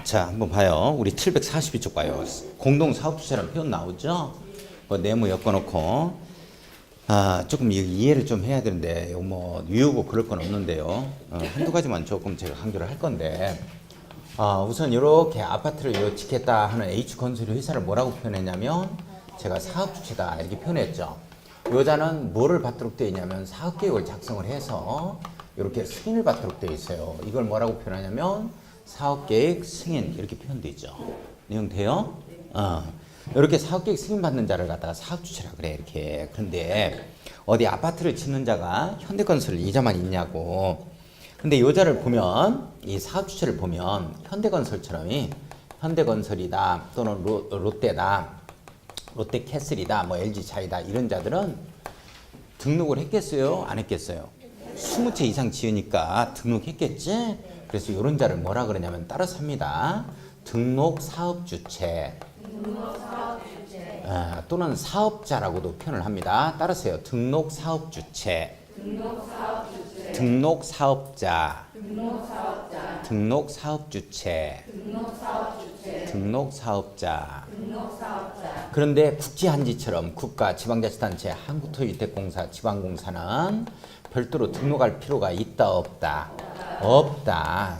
자, 한번 봐요. 우리 742쪽 봐요. 공동사업주체라는 표현 나오죠? 그 네모 엮어놓고, 조금 이해를 좀 해야 되는데, 이거 뭐, 유효고 그럴 건 없는데요. 한두 가지만 조금 제가 강조를 할 건데, 우선 이렇게 아파트를 짓겠다 하는 H건설 회사를 뭐라고 표현했냐면, 제가 사업주체다 이렇게 표현했죠. 여자는 뭐를 받도록 되어 있냐면, 사업계획을 작성을 해서, 이렇게 승인을 받도록 되어 있어요. 이걸 뭐라고 표현하냐면, 사업계획 승인 이렇게 표현되어 있죠. 내용 돼요? 이렇게 사업계획 승인 받는 자를 갖다가 사업주체라 그래 이렇게. 그런데 어디 아파트를 짓는 자가 현대건설 이자만 있냐고. 근데 이 자를 보면 이 사업주체를 보면 현대건설처럼 현대건설이다 또는 롯데다 롯데캐슬이다 뭐 LG차이다 이런 자들은 등록을 했겠어요? 안 했겠어요? 20채 이상 지으니까 등록했겠지? 그래서 이런 자를 뭐라 그러냐면 따라서 합니다. 등록사업주체 또는 사업자라고도 표현을 합니다. 따라서요. 등록사업주체 등록사업자 등록사업주체 등록사업자 그런데 국지한지처럼 국가, 지방자치단체, 한국토유주택공사, 지방공사는 별도로 등록할 필요가 있다 없다? 없다.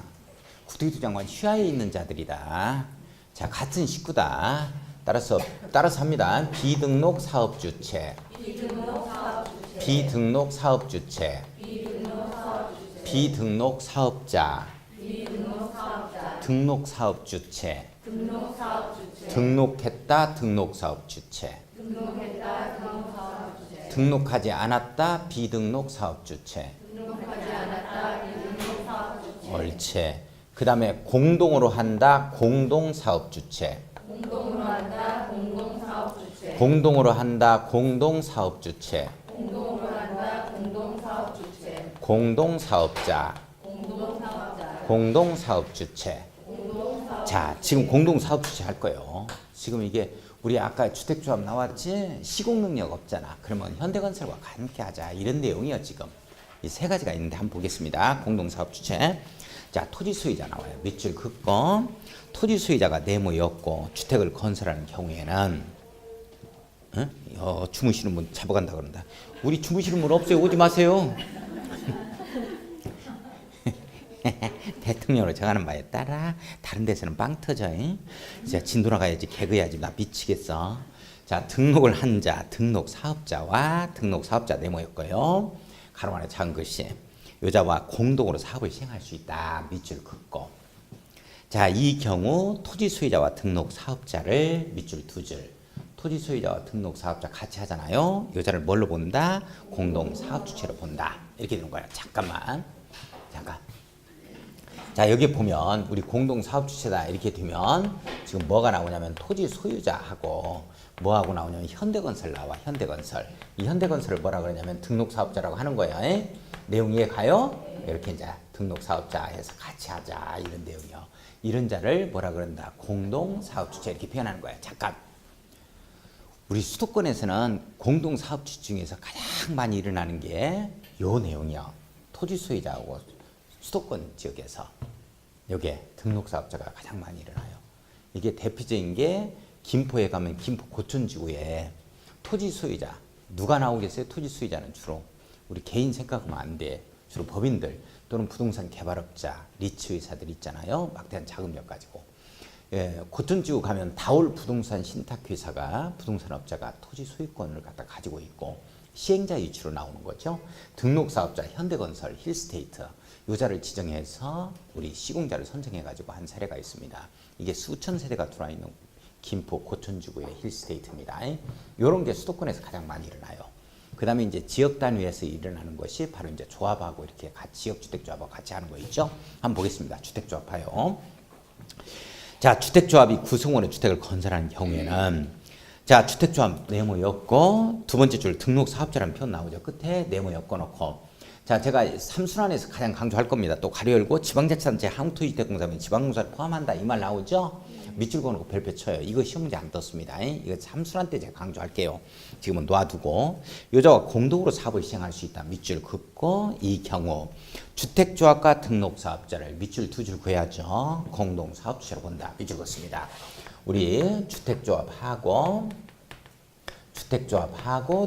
국토교토부 장관 휘하에 있는 자들이다. 자, 같은 식구다. 따라서 합니다. 비등록 사업주체 비등록 사업주체 비등록 사업자 등록 사업주체 등록했다 등록 사업주체 등록하지 않았다 비등록 사업주체 옳지. 그 다음에 공동으로 한다 공동사업주체 공동으로 한다 공동사업주체 공동사업자 공동사업주체 자, 지금 공동사업주체 할 거예요. 지금 이게 우리 아까 주택조합 나왔지? 시공능력 없잖아. 그러면 현대건설과 함께 하자. 이런 내용이에요, 지금. 이 세 가지가 있는데 한번 보겠습니다. 공동사업주체. 자, 토지소유자 나와요. 밑줄 긋고 토지소유자가 네모였고 주택을 건설하는 경우에는 주무시는 분 잡아간다 그런다. 우리 주무시는 분 없어요. 오지 마세요. 대통령으로 정하는 바에 따라 다른 데서는 빵 터져. 이제 진 돌아가야지 개그해야지 나 미치겠어. 자, 등록을 한 자, 등록 사업자와 등록 사업자 네모였고요. 가로 안에 작은 글씨. 여자와 공동으로 사업을 시행할 수 있다. 밑줄 긋고. 자, 이 경우 토지 소유자와 등록 사업자를 밑줄 두 줄. 토지 소유자와 등록 사업자 같이 하잖아요. 여자를 뭘로 본다? 공동 사업주체로 본다. 이렇게 되는 거야. 잠깐. 자, 여기 보면 우리 공동 사업주체다 이렇게 되면 지금 뭐가 나오냐면 토지 소유자하고 뭐하고 나오냐면 현대건설 나와. 현대건설. 이 현대건설을 뭐라 그러냐면 등록 사업자라고 하는 거예요. 내용 이해 가요? 이렇게 이제 등록 사업자 해서 같이 하자 이런 내용이요. 이런 자를 뭐라 그런다? 공동 사업주체 이렇게 표현하는 거야. 잠깐. 우리 수도권에서는 공동 사업주체 중에서 가장 많이 일어나는 게 요 내용이요. 토지 소유자하고 수도권 지역에서 여기에 등록 사업자가 가장 많이 일어나요. 이게 대표적인 게 김포에 가면 김포 고촌지구에 토지 소유자 누가 나오겠어요? 토지 소유자는 주로 우리 개인 생각하면 안 돼. 주로 법인들 또는 부동산 개발업자, 리츠 회사들 있잖아요. 막대한 자금력 가지고. 고촌지구 가면 다올 부동산 신탁회사가 부동산업자가 토지 소유권을 갖다 가지고 있고 시행자 위치로 나오는 거죠. 등록사업자 현대건설, 힐스테이트 요자를 지정해서 우리 시공자를 선정해가지고 한 사례가 있습니다. 이게 수천 세대가 들어와 있는 김포 고촌지구의 힐스테이트입니다. 이런 게 수도권에서 가장 많이 일어나요. 그 다음에 이제 지역 단위에서 일어나는 것이 바로 이제 조합하고 이렇게 같이 지역주택조합하고 같이 하는 거 있죠. 한번 보겠습니다. 주택조합 봐요. 자, 주택조합이 구성원의 주택을 건설하는 경우에는 자, 주택조합 네모였고 두 번째 줄 등록사업자라는 표현 나오죠. 끝에 네모 엮어놓고 자, 제가 3순환에서 가장 강조할 겁니다. 또 가로 열고 지방자치단체 한국토지주택공사면 지방공사를 포함한다 이 말 나오죠. 밑줄 그어놓고 별표 쳐요. 이거 시험 문제 안 떴습니다. 이거 참수란 때 제가 강조할게요. 지금은 놔두고 여자가 공동으로 사업을 시행할 수 있다. 밑줄 긋고 이 경우 주택조합과 등록사업자를 밑줄 두 줄 그어야죠. 공동사업주체로 본다. 밑줄 긋습니다. 우리 주택조합하고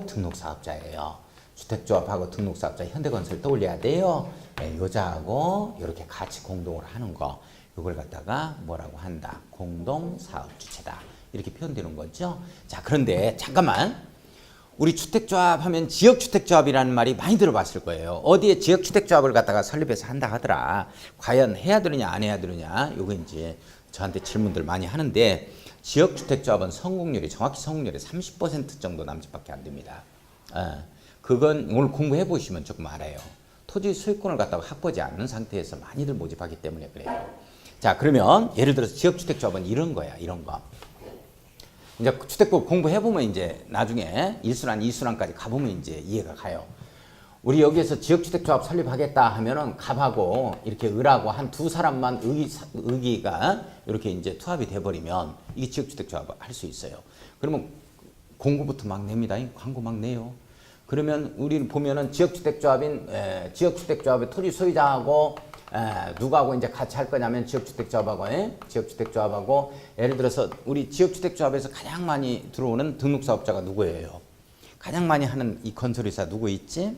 등록사업자예요. 주택조합하고 등록사업자 현대건설 떠올려야 돼요. 네, 여자하고 이렇게 같이 공동으로 하는 거 이걸 갖다가 뭐라고 한다. 공동사업주체다. 이렇게 표현되는 거죠. 자, 그런데 잠깐만 우리 주택조합 하면 지역주택조합이라는 말이 많이 들어봤을 거예요. 어디에 지역주택조합을 갖다가 설립해서 한다 하더라. 과연 해야 되느냐 안 해야 되느냐 요거 이제 저한테 질문들 많이 하는데 지역주택조합은 성공률이 정확히 성공률이 30% 정도 남짓밖에 안 됩니다. 그건 오늘 공부해 보시면 조금 알아요. 토지 소유권을 갖다가 확보하지 않는 상태에서 많이들 모집하기 때문에 그래요. 자, 그러면 예를 들어서 지역주택조합은 이런 거야. 이런 거. 이제 주택법 공부해 보면 이제 나중에 1순환, 2순환까지 가보면 이제 이해가 가요. 우리 여기에서 지역주택조합 설립하겠다 하면은 갑하고 이렇게 을하고 한 두 사람만 의기가 이렇게 이제 투합이 돼버리면 이게 지역주택조합 할 수 있어요. 그러면 공고부터 막 냅니다. 광고 막 내요. 그러면 우리 보면은 지역주택조합의 토지 소유자하고 누구하고 이제 같이 할 거냐면 지역주택조합하고 예를 들어서 우리 지역주택조합에서 가장 많이 들어오는 등록사업자가 누구예요? 가장 많이 하는 이 건설회사 누구 있지?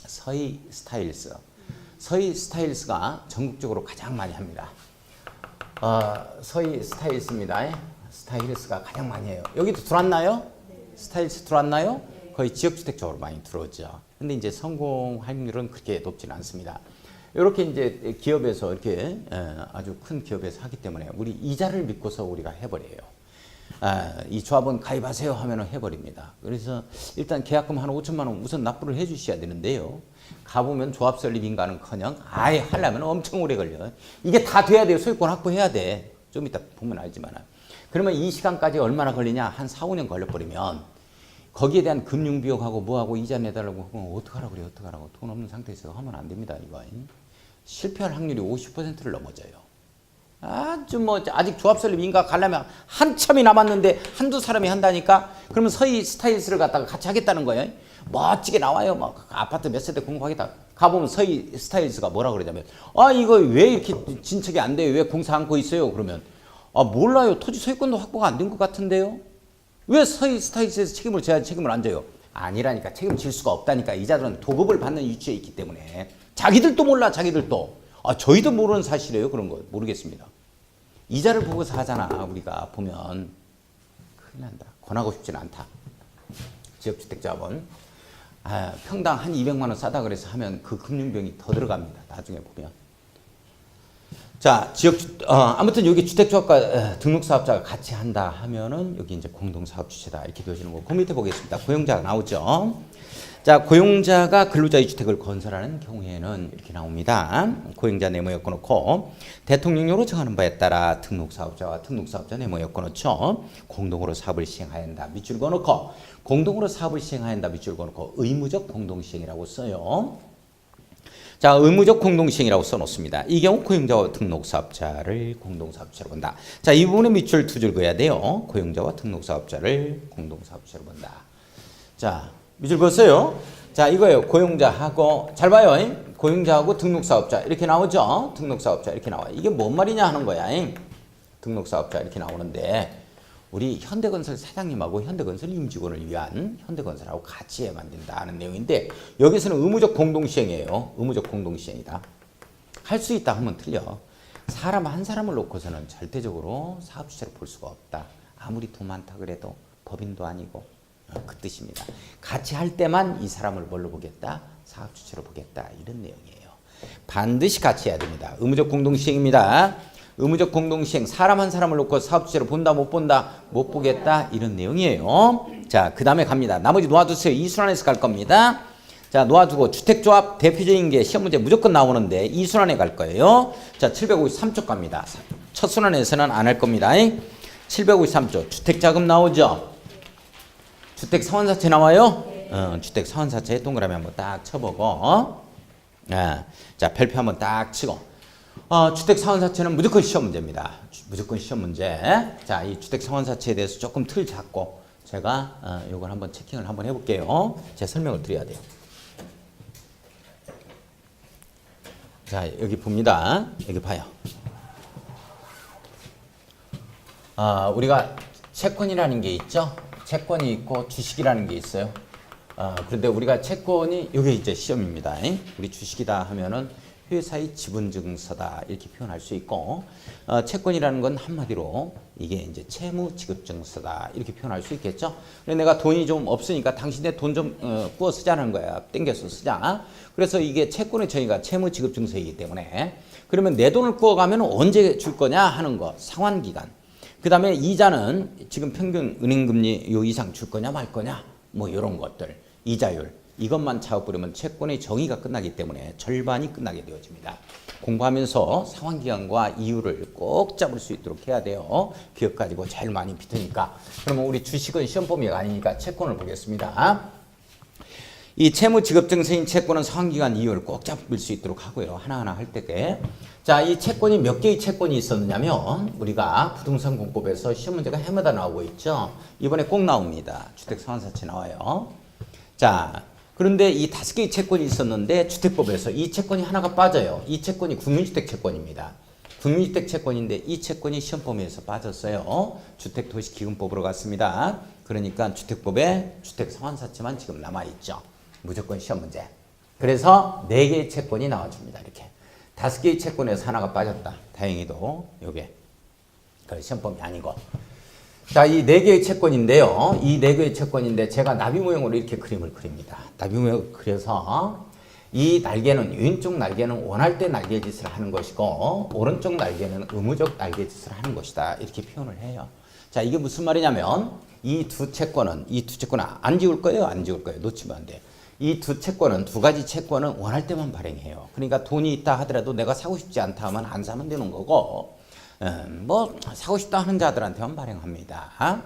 서희 스타일스. 서희 스타일스가 전국적으로 가장 많이 합니다. 서희 스타일스입니다. 스타일스가 가장 많이 해요. 여기도 들어왔나요? 스타일스 들어왔나요? 거의 지역주택적으로 많이 들어오죠. 근데 이제 성공 확률은 그렇게 높지는 않습니다. 이렇게 이제 기업에서 이렇게 아주 큰 기업에서 하기 때문에 우리 이자를 믿고서 우리가 해버려요. 이 조합원 가입하세요 하면은 해버립니다. 그래서 일단 계약금 한 5천만 원 우선 납부를 해주셔야 되는데요. 가보면 조합 설립인가는커녕 아예 하려면 엄청 오래 걸려요. 이게 다 돼야 돼요. 소유권 확보해야 돼. 좀 이따 보면 알지만. 그러면 이 시간까지 얼마나 걸리냐? 한 4, 5년 걸려버리면 거기에 대한 금융비용하고 뭐하고 이자 내달라고 하면 어떡하라고 그래요. 어떡하라고. 돈 없는 상태에서 하면 안 됩니다. 이거. 실패할 확률이 50%를 넘어져요. 아주 뭐 아직 조합 설립 인가 가려면 한참이 남았는데 한두 사람이 한다니까 그러면 서희 스타일스를 갖다가 같이 하겠다는 거예요. 멋지게 나와요. 막 아파트 몇 세대 공부하겠다. 가보면 서희 스타일스가 뭐라 그러냐면 이거 왜 이렇게 진척이 안 돼요? 왜 공사 않고 있어요? 그러면 몰라요. 토지 소유권도 확보가 안 된 것 같은데요. 왜 서희 스타일스에서 책임을 져야 책임을 안 져요? 아니라니까. 책임질 수가 없다니까. 이자들은 도급을 받는 위치에 있기 때문에. 자기들도 몰라. 자기들도. 저희도 모르는 사실이에요. 그런 거 모르겠습니다. 이자를 보고서 하잖아. 우리가 보면 큰일 난다. 권하고 싶지는 않다. 지역주택자본 평당 한 200만 원 싸다 그래서 하면 그 금융비용이 더 들어갑니다. 나중에 보면. 자, 아무튼 여기 주택조합과 등록사업자가 같이 한다 하면은 여기 이제 공동사업주체다 이렇게 되어지는 거고 그 밑에 보겠습니다. 고용자가 나오죠. 자, 고용자가 근로자의 주택을 건설하는 경우에는 이렇게 나옵니다. 고용자 네모 엮어놓고 대통령령으로 정하는 바에 따라 등록사업자와 등록사업자 네모 엮어놓죠. 공동으로 사업을 시행하ян다. 밑줄 그어놓고 공동으로 사업을 시행하ян다. 밑줄 그어놓고 의무적 공동시행이라고 써요. 자, 의무적 공동시행이라고 써놓습니다. 이 경우 고용자와 등록사업자를 공동사업자로 본다. 자, 이 부분에 밑줄 두 줄 그어야 돼요. 고용자와 등록사업자를 공동사업자로 본다. 자, 밑줄 그었어요. 자, 이거예요. 고용자하고 잘 봐요. 고용자하고 등록사업자 이렇게 나오죠. 등록사업자 이렇게 나와요. 이게 뭔 말이냐 하는 거야. 등록사업자 이렇게 나오는데 우리 현대건설 사장님하고 현대건설 임직원을 위한 현대건설하고 같이 해야만 된다는 내용인데 여기서는 의무적 공동시행이에요. 의무적 공동시행이다. 할 수 있다 하면 틀려. 사람 한 사람을 놓고서는 절대적으로 사업주체로 볼 수가 없다. 아무리 돈 많다 그래도 법인도 아니고 그 뜻입니다. 같이 할 때만 이 사람을 뭘로 보겠다? 사업주체로 보겠다. 이런 내용이에요. 반드시 같이 해야 됩니다. 의무적 공동시행입니다. 의무적 공동시행 사람 한 사람을 놓고 사업주체로 본다 못 본다 못 보겠다 이런 내용이에요. 자, 그 다음에 갑니다. 나머지 놓아두세요. 이순환에서 갈 겁니다. 자, 놓아두고 주택조합 대표적인 게 시험 문제 무조건 나오는데 이순환에 갈 거예요. 자, 753쪽 갑니다. 첫 순환에서는 안 할 겁니다. 753쪽 주택자금 나오죠. 주택 사원사채 나와요. 주택 사원사채 동그라미 한번 딱 쳐보고 자, 별표 한번 딱 치고 주택 상환사채는 무조건 시험 문제입니다. 무조건 시험 문제. 자, 이 주택 상환사채에 대해서 조금 틀 잡고 제가 이걸 한번 체킹을 한번 해볼게요. 제 설명을 드려야 돼요. 자, 여기 봅니다. 여기 봐요. 우리가 채권이라는 게 있죠. 채권이 있고 주식이라는 게 있어요. 그런데 우리가 채권이 이게 이제 시험입니다. 우리 주식이다 하면은 회사의 지분증서다 이렇게 표현할 수 있고, 채권이라는 건 한마디로 이게 이제 채무지급증서다 이렇게 표현할 수 있겠죠. 그래서 내가 돈이 좀 없으니까 당신의 돈 좀 구워 쓰자는 거야. 땡겨서 쓰자. 그래서 이게 채권의 정의가 채무지급증서이기 때문에, 그러면 내 돈을 구워가면 언제 줄 거냐 하는 거, 상환기간. 그 다음에 이자는 지금 평균 은행금리 요 이상 줄 거냐 말 거냐 뭐 이런 것들, 이자율 이것만 차고버리면 채권의 정의가 끝나기 때문에 절반이 끝나게 되어집니다. 공부하면서 상환기간과 이유를 꼭 잡을 수 있도록 해야 돼요. 기억 가지고 제일 많이 비트니까. 그러면 우리 주식은 시험 범위가 아니니까 채권을 보겠습니다. 이 채무지급증서인 채권은 상환기간 이유를 꼭 잡을 수 있도록 하고요. 하나하나 할 때에. 자, 이 채권이 몇 개의 채권이 있었느냐면 우리가 부동산 공법에서 시험 문제가 해마다 나오고 있죠. 이번에 꼭 나옵니다. 주택상환사채 나와요. 자, 그런데 이 5개의 채권이 있었는데 주택법에서 이 채권이 하나가 빠져요. 이 채권이 국민주택 채권입니다. 국민주택 채권인데 이 채권이 시험 범위에서 빠졌어요. 주택도시기금법으로 갔습니다. 그러니까 주택법에 주택상환사채만 지금 남아있죠. 무조건 시험 문제. 그래서 4개의 채권이 나와줍니다. 이렇게 5개의 채권에서 하나가 빠졌다. 다행히도 요게 시험 범위 아니고. 자, 이 4개의 채권인데요. 이 4개의 채권인데 제가 나비 모형으로 이렇게 그림을 그립니다. 나비 모형을 그려서 이 날개는, 왼쪽 날개는 원할 때 날개짓을 하는 것이고 오른쪽 날개는 의무적 날개짓을 하는 것이다. 이렇게 표현을 해요. 자, 이게 무슨 말이냐면 이 두 채권은 안 지울 거예요? 안 지울 거예요? 놓치면 안 돼요. 이 두 채권은, 두 가지 채권은 원할 때만 발행해요. 그러니까 돈이 있다 하더라도 내가 사고 싶지 않다 하면 안 사면 되는 거고, 뭐 사고 싶다 하는 자들한테만 발행합니다.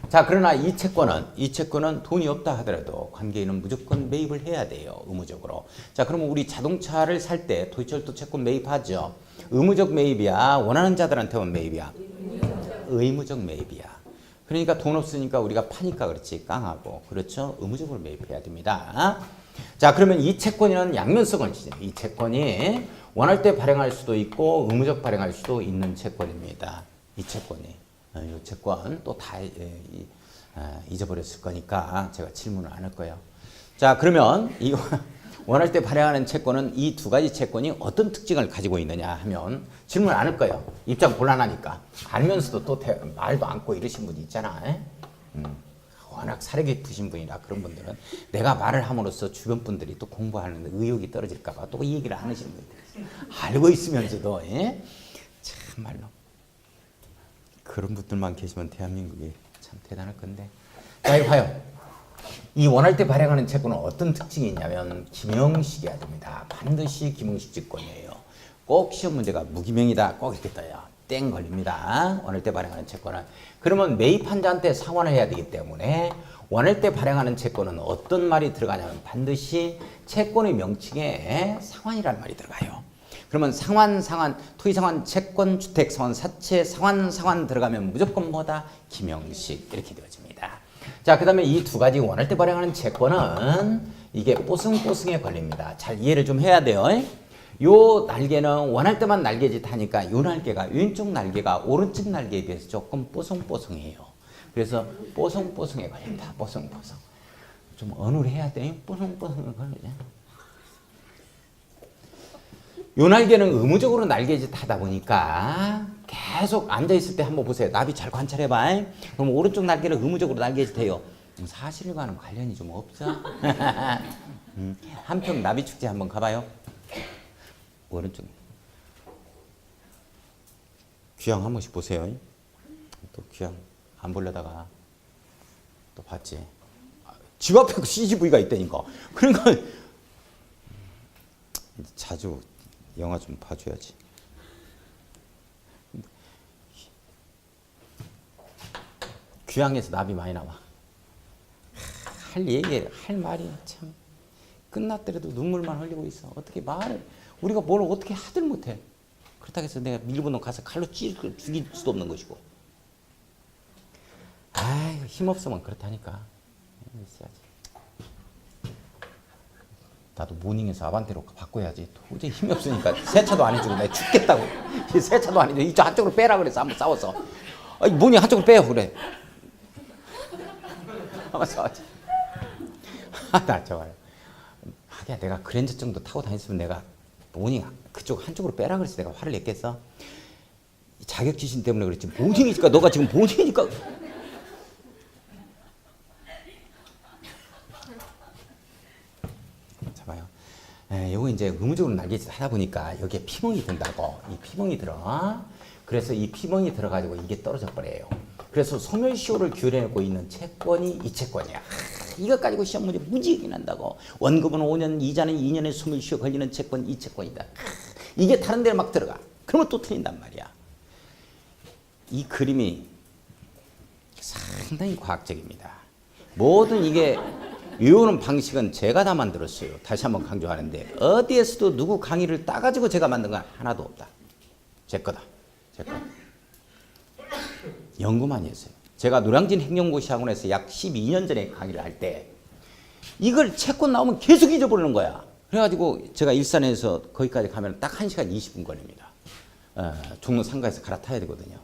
자, 그러나 이 채권은 돈이 없다 하더라도 관계인은 무조건 매입을 해야 돼요. 의무적으로. 자, 그러면 우리 자동차를 살 때 도이처철도 채권 매입하죠. 의무적 매입이야? 원하는 자들한테만 매입이야? 의무적 매입이야. 그러니까 돈 없으니까 우리가 파니까 그렇지, 깡하고. 그렇죠? 의무적으로 매입해야 됩니다. 자, 그러면 이 채권이라는 양면성을 지녀요. 이 채권이 원할 때 발행할 수도 있고 의무적 발행할 수도 있는 채권입니다. 이 채권이. 이 채권 또 다 잊어버렸을 거니까 제가 질문을 안 할 거예요. 자, 그러면 이 원할 때 발행하는 채권은 이 두 가지 채권이 어떤 특징을 가지고 있느냐 하면 질문 안 할 거예요. 입장 곤란하니까. 알면서도 또 말도 않고 이러신 분이 있잖아. 워낙 사려 깊으신 분이라 그런 분들은 내가 말을 함으로써 주변 분들이 또 공부하는데 의욕이 떨어질까 봐 또 이 얘기를 안 하시는 분들 알고 있으면서도 참말로 그런 분들만 계시면 대한민국이 참 대단할 건데. 자, 이거 봐요. 이 원할 때 발행하는 채권은 어떤 특징이 있냐면 기명식이어야 됩니다. 반드시 기명식 직권이에요. 꼭 시험 문제가 무기명이다 꼭 이렇게 떠요. 땡 걸립니다. 원할 때 발행하는 채권은. 그러면 매입한 자한테 상환을 해야 되기 때문에 원할 때 발행하는 채권은 어떤 말이 들어가냐면 반드시 채권의 명칭에 상환이라는 말이 들어가요. 그러면 상환, 토지상환, 채권, 주택, 상환, 사채, 상환 들어가면 무조건 뭐다? 기명식 이렇게 되어집니다. 자, 그 다음에 이 두 가지 원할 때 발행하는 채권은 이게 뽀송뽀송에 걸립니다. 잘 이해를 좀 해야 돼요. 요 날개는 원할 때만 날개짓 하니까 요 날개가, 왼쪽 날개가 오른쪽 날개에 비해서 조금 뽀송뽀송해요. 그래서 뽀송뽀송에 걸립니다. 뽀송뽀송. 좀 어눌해야 돼. 뽀송뽀송에 걸리죠. 요 날개는 의무적으로 날개짓 하다 보니까 계속 앉아있을 때 한번 보세요. 나비 잘 관찰해봐. 그럼 오른쪽 날개는 의무적으로 날개짓 해요. 사실과는 관련이 좀 없죠? 한평 나비축제 한번 가봐요. 오른쪽. 귀향 한 번씩 보세요. 또 귀향 안 보려다가 또 봤지. 집 앞에 CGV가 있다니까. 그러니까 자주 영화 좀 봐줘야지. 귀향에서 나비 많이 나와. 할 말이 참 끝났더라도 눈물만 흘리고 있어. 어떻게 말을 우리가 뭘 어떻게 하질 못해. 그렇다고 해서 내가 밀분동 가서 칼로 죽일 수도 없는 것이고. 아이, 힘없으면 그렇다니까. 있어야지. 나도 모닝에서 아반떼로 바꿔야지. 도저히 힘이 없으니까 세차도 안 해주고 내가 죽겠다고. 세차도 안 해주고 이쪽 한쪽으로 빼라 그래서 한번 싸웠어. 아니, 모닝 한쪽으로 빼요 그래. 한번 싸웠지. 나 저거요. 하기야 내가 그랜저 정도 타고 다녔으면 내가 모닝 그쪽 한쪽으로 빼라 그래서 내가 화를 냈겠어? 자격지심 때문에 그랬지. 모닝이니까 너가 지금 모닝이니까. 봐요. 요거 이제 의무적으로 날개짓 하다 보니까 여기에 피멍이 든다고. 이 피멍이 들어. 그래서 이 피멍이 들어가지고 이게 떨어져 버려요. 그래서 소멸시효를 규례하고 있는 채권이 이 채권이야. 이것 가지고 시험 문제 무지하게 난다고. 원금은 5년, 이자는 2년의 소멸시효 걸리는 채권 이 채권이다. 이게 다른 데로 막 들어가. 그러면 또 틀린단 말이야. 이 그림이 상당히 과학적입니다. 모든 이게 외우는 방식은 제가 다 만들었어요. 다시 한번 강조하는데 어디에서도 누구 강의를 따가지고 제가 만든 건 하나도 없다. 제 거다. 제 거. 연구 많이 했어요. 제가 노량진 행정고시학원에서 약 12년 전에 강의를 할 때 이걸 채권 나오면 계속 잊어버리는 거야. 그래가지고 제가 일산에서 거기까지 가면 딱 1시간 20분 걸립니다. 종로 상가에서 갈아타야 되거든요.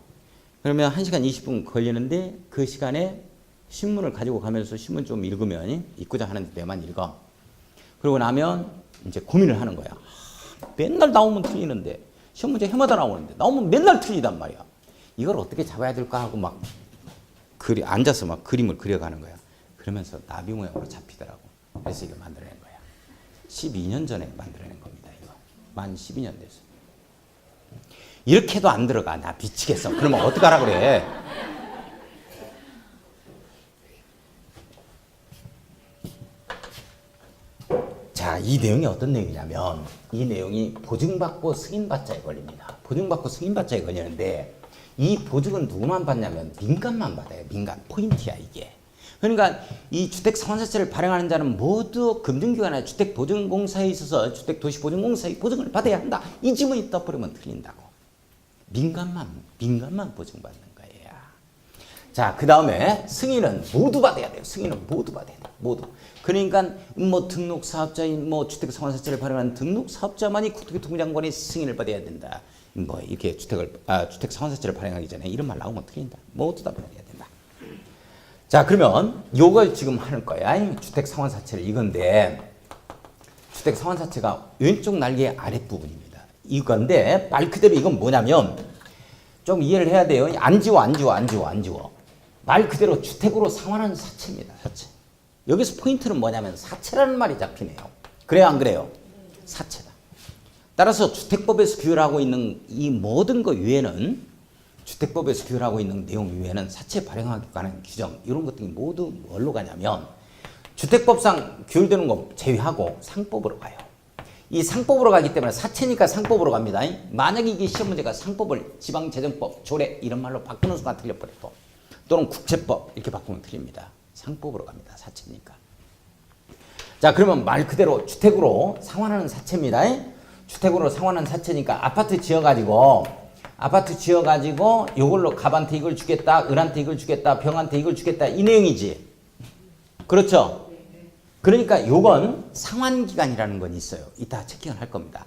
그러면 1시간 20분 걸리는데 그 시간에 신문을 가지고 가면서 신문 좀 읽으면 입고자 하는데 내만 읽어. 그러고 나면 이제 고민을 하는 거야. 맨날 나오면 틀리는데 시험 문제 해마다 나오는데 나오면 맨날 틀리단 말이야. 이걸 어떻게 잡아야 될까 하고 막 앉아서 막 그림을 그려가는 거야. 그러면서 나비 모양으로 잡히더라고. 그래서 이거 만들어낸 거야. 12년 전에 만들어낸 겁니다. 이거 만 12년 됐어. 이렇게도 안 들어가. 나 미치겠어. 그러면 어떡하라 그래. 자, 이 내용이 어떤 내용이냐면 이 내용이 보증받고 승인받자에 걸립니다. 보증받고 승인받자에 걸리는데 이 보증은 누구만 받냐면 민간만 받아요. 민간. 포인트야 이게. 그러니까 이 주택상환사채를 발행하는 자는 모두 금융기관이나 주택보증공사에 있어서 주택도시보증공사의 보증을 받아야 한다. 이 지문이 떠버리면 틀린다고. 민간만 보증받는 거예요. 자, 그 다음에 승인은 모두 받아야 돼요. 승인은 모두 받아야 돼요. 모두. 그러니까 뭐 등록사업자인 뭐 주택상환사채를 발행하는 등록사업자만이 국토교통장관의 승인을 받아야 된다. 뭐 이렇게 주택상환사채를 발행하기 전에 이런 말 나오면 틀린다. 모두 다 받아야 된다. 자, 그러면 요걸 지금 하는 거야. 주택상환사채를 이건데 주택상환사채가 왼쪽 날개 아랫부분입니다. 이건데 말 그대로 이건 뭐냐면 좀 이해를 해야 돼요. 안 지워. 말 그대로 주택으로 상환하는 사채입니다. 사채. 여기서 포인트는 뭐냐면 사채라는 말이 잡히네요. 그래요, 안 그래요? 사채다. 따라서 주택법에서 규율하고 있는 이 모든 것 외에는 주택법에서 규율하고 있는 내용 외에는 사채 발행하기 관한 규정 이런 것들이 모두 뭘로 가냐면 주택법상 규율되는 거 제외하고 상법으로 가요. 이 상법으로 가기 때문에 사채니까 상법으로 갑니다. 만약에 이게 시험 문제가 상법을 지방재정법, 조례 이런 말로 바꾸는 순간 틀려버리고 또는 국채법 이렇게 바꾸면 틀립니다. 상법으로 갑니다. 사채니까. 자, 그러면 말 그대로 주택으로 상환하는 사채입니다. 주택으로 상환하는 사채니까 아파트 지어가지고 요걸로 갑한테 이걸 주겠다, 을한테 이걸 주겠다, 병한테 이걸 주겠다 이 내용이지. 그렇죠? 그러니까 요건 상환기간이라는 건 있어요. 이따 체킹을 할 겁니다.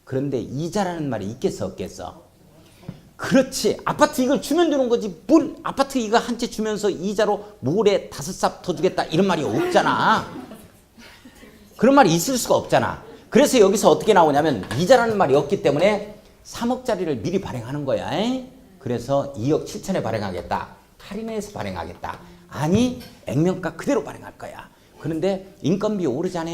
그런데 이자라는 말이 있겠어 없겠어? 그렇지. 아파트 이걸 주면 되는 거지. 뭘 아파트 이거 한 채 주면서 이자로 모래 5삽 더 주겠다 이런 말이 없잖아. 그런 말이 있을 수가 없잖아. 그래서 여기서 어떻게 나오냐면 이자라는 말이 없기 때문에 3억짜리를 미리 발행하는 거야. 그래서 2억 7천에 발행하겠다. 할인해서 발행하겠다. 아니 액면가 그대로 발행할 거야. 그런데 인건비 오르잖아.